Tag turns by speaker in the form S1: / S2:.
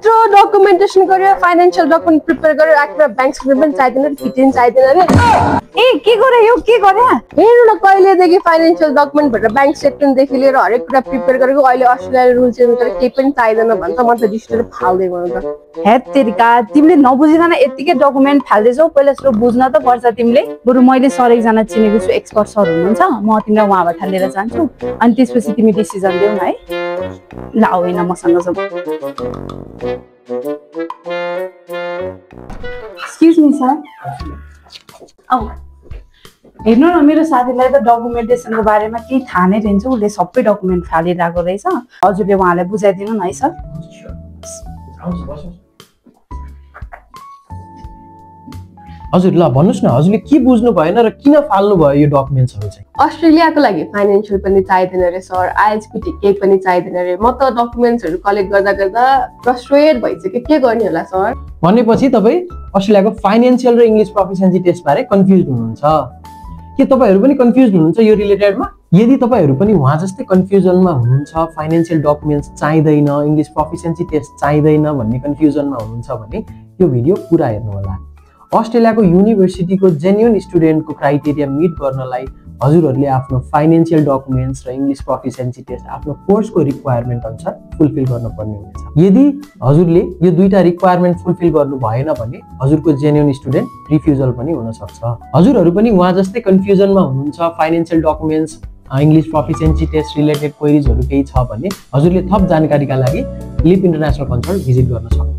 S1: यत्रो डकुमेन्टेसन गर्यो financial document prepare गर्यो आफ्नो बैंक स्टेटमेन्ट चाहिदैन फिटिङ चाहिदैन रे
S2: ए के गरे यो के गरे
S1: हेर्नु न कहिलेदेखि फाइनान्शियल डकुमेन्ट भनेर बैंक स्टेटमेन्ट देखि लिएर हरेक कुरा प्रिपेयर गरेको अहिले अस्ट्रेलियाले रुल चेन्ज गरेर केही पनि चाहिदैन भन्छ म त डिस्टेल फाल्दै गर्नु त
S2: हेत तेरिका तिमीले नबुझिकन यतिकै डकुमेन्ट फाल्दैछौ पहिला सुरु बुझ्न त पर्छ तिमीले बरु मैले सर एकजना चिनेको छु एक्सपर्ट सर हुनुहुन्छ म तिमीलाई उहाँबाट लिएर जान्छु अनि त्यसपछि तिमी डिसिजन देऊ न है ल आऊ हैन मसँग जाऊ एक्सक्युज मी सर आऊ हेर्नु न मेरो साथीलाई त डकुमेन्टेसनको बारेमा केही थाहा नै रहन्छ उसले सबै डकुमेन्ट फालिरहेको रहेछ हजुरले उहाँलाई बुझाइदिनु न है सर
S3: हजुर ल भन्नुस् न हजुरले के बुझ्नु भएन र किन फाल्नु भयो यो डकुमेन्ट्सहरु चाहिँ
S1: अस्ट्रेलियाको लागि फाइनान्शियल पनि चाहिदैन रे सर आइएलटीपी केही पनि चाहिदैन रे म त डकुमेन्ट्सहरु कलेक्ट गर्दा गर्दा फ्रस्ट्रेट भइसक्यो के गर्ने होला सर
S3: भनेपछि तपाई अस्ट्रेलियाको फाइनान्शियल र इंग्लिश प्रोफिसिएन्सी टेस्ट बारे कन्फ्युज हुनुहुन्छ के तपाईहरु पनि कन्फ्युज हुनुहुन्छ यो रिलेटेडमा यदि तपाईहरु पनि उहाँ जस्तै कन्फ्युजनमा हुनुहुन्छ financial documents चाहिदैन English proficiency test चाहिदैन भन्ने कन्फ्युजनमा हुनुहुन्छ भने यो भिडियो पुरा हेर्नु होला अस्ट्रेलियाको युनिभर्सिटीको जेन्युइन स्टुडेन्टको क्राइटेरिया मिट गर्नलाई हजुरहरुले आफ्नो फाइनान्शियल डकुमेन्ट्स र इंग्लिश प्रोफिसिएन्सी टेस्ट आफ्नो कोर्सको रिक्वायरमेन्ट अनुसार फुलफिल गर्नुपर्ने हुनेछ यदि हजुरले यो दुईटा रिक्वायरमेन्ट फुलफिल गर्नु भएन भने हजुरको जेन्युइन स्टुडेन्ट रिफ्युजल पनि हुन सक्छ हजुरहरु पनि उहाँ जस्तै कन्फ्युजनमा हुनुहुन्छ financial documents English proficiency test related क्वेरीजहरु केही छ भने हजुरले थप जानकारीका लागि लिप इन्टरनेशनल कन्सल्ट भिजिट गर्न सक्नुहुन्छ